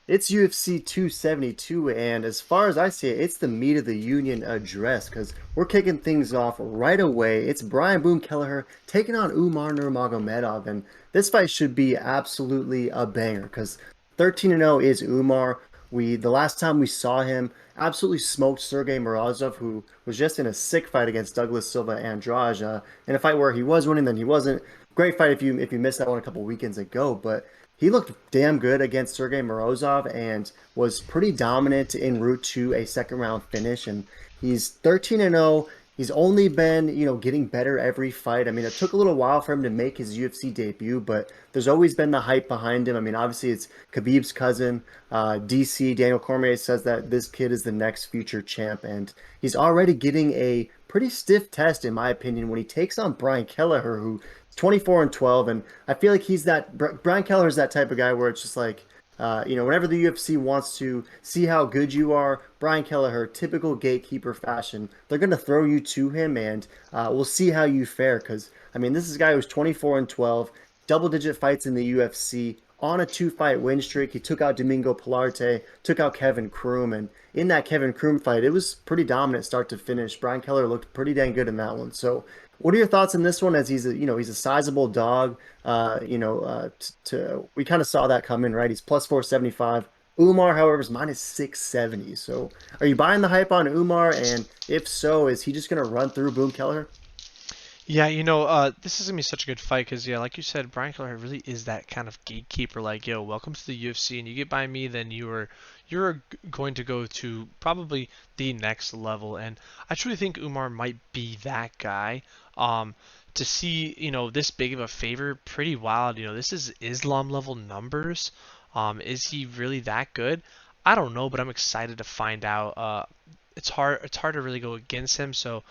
It's UFC 272, and as far as I see it, it's the meat of the union address because we're kicking things off right away. It's Brian Boom Kelleher taking on Umar Nurmagomedov, and this fight should be absolutely a banger because 13-0 is Umar. The last time we saw him absolutely smoked Sergey Morozov, who was just in a sick fight against Douglas Silva Andrade, in a fight where he was winning, then he wasn't. Great fight if you missed that one a couple weekends ago, but he looked damn good against Sergey Morozov and was pretty dominant en route to a second round finish. And he's 13-0. He's only been, getting better every fight. I mean, it took a little while for him to make his UFC debut, but there's always been the hype behind him. I mean, obviously it's Khabib's cousin, DC Daniel Cormier says that this kid is the next future champ, and he's already getting a pretty stiff test, in my opinion, when he takes on Brian Kelleher, who 24-12, and I feel like Brian Kelleher is that type of guy where it's just like, whenever the UFC wants to see how good you are, Brian Kelleher, typical gatekeeper fashion, they're gonna throw you to him, and we'll see how you fare. Because I mean, this is a guy who's 24-12, double-digit fights in the UFC. On a two-fight win streak, he took out Domingo Pilarte, took out Kevin Kroom, and in that Kevin Kroom fight, it was pretty dominant start to finish. Brian Kelleher looked pretty dang good in that one. So what are your thoughts on this one? As he's a sizable dog. We kind of saw that come in, right? He's plus 475. Umar, however, is minus 670. So are you buying the hype on Umar? And if so, is he just gonna run through Boom Keller? Yeah, this is gonna be such a good fight because, yeah, like you said, Brian Kelleher really is that kind of gatekeeper. Like, yo, welcome to the UFC, and you get by me, then you're going to go to probably the next level. And I truly think Umar might be that guy. Um, to see, this big of a favor, pretty wild. This is Islam level numbers. Is he really that good? I don't know, but I'm excited to find out. It's hard to really go against him, so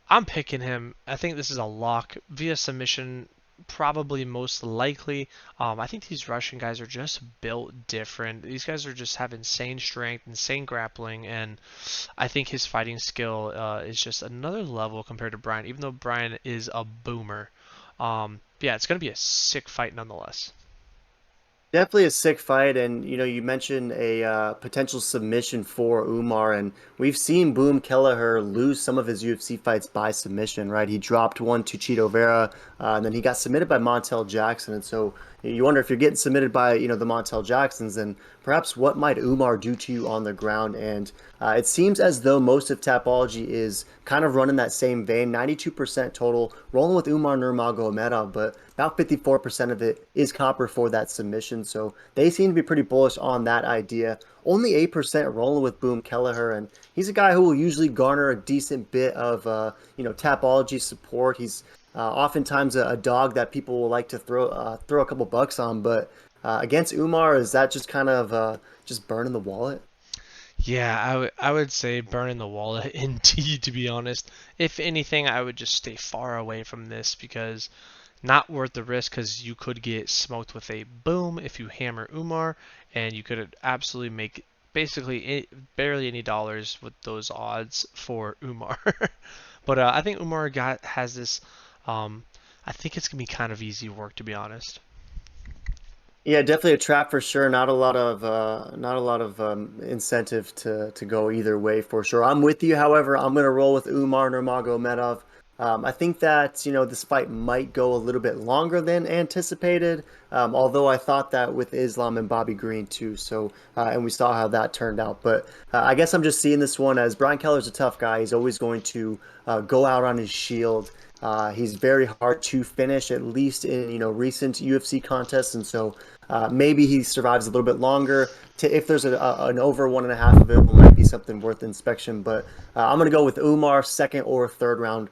I'm picking him. I think this is a lock via submission, probably most likely. I think these Russian guys are just built different. These guys are just have insane strength, insane grappling, and I think his fighting skill is just another level compared to Brian, even though Brian is a boomer. Yeah, it's going to be a sick fight nonetheless. Definitely a sick fight, and you mentioned a potential submission for Umar, and we've seen Boom Kelleher lose some of his UFC fights by submission, right? He dropped one to Cheeto Vera, and then he got submitted by Montel Jackson, and so you wonder if you're getting submitted by the Montel Jacksons, then perhaps what might Umar do to you on the ground? And it seems as though most of Tapology is kind of running that same vein, 92% total, rolling with Umar Nurmagomedov, but about 54% of it is copper for that submission. So they seem to be pretty bullish on that idea. Only 8% rolling with Boom Kelleher, and he's a guy who will usually garner a decent bit of Tapology support. He's oftentimes a dog that people will like to throw a couple bucks on, but against Umar, is that just kind of just burning the wallet? Yeah, I would say burning the wallet indeed, to be honest. If anything, I would just stay far away from this because not worth the risk because you could get smoked with a boom if you hammer Umar, and you could absolutely make basically barely any dollars with those odds for Umar. But I think Umar has this. Um, I think it's gonna be kind of easy work, to be honest. Yeah, definitely a trap for sure. Not a lot of incentive to go either way for sure. I'm with you. However, I'm gonna roll with Umar Nurmagomedov. I think that this fight might go a little bit longer than anticipated. Although I thought that with Islam and Bobby Green too. So and we saw how that turned out. But I guess I'm just seeing this one as Brian Keller's a tough guy. He's always going to go out on his shield. He's very hard to finish, at least in recent UFC contests, and so maybe he survives a little bit longer. If there's an over 1.5 available, might be something worth inspection. But I'm gonna go with Umar second or third round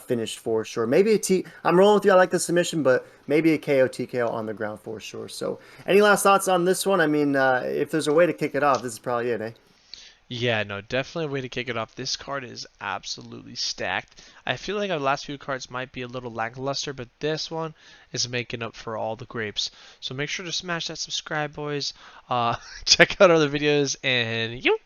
finish for sure. Maybe I'm rolling with you. I like the submission, but maybe a KO TKO on the ground for sure. So, any last thoughts on this one? I mean, if there's a way to kick it off, this is probably it, eh? Yeah, no, definitely a way to kick it off. This card is absolutely stacked. I feel like our last few cards might be a little lackluster, but this one is making up for all the grapes. So make sure to smash that subscribe, boys. Check out other videos, and you.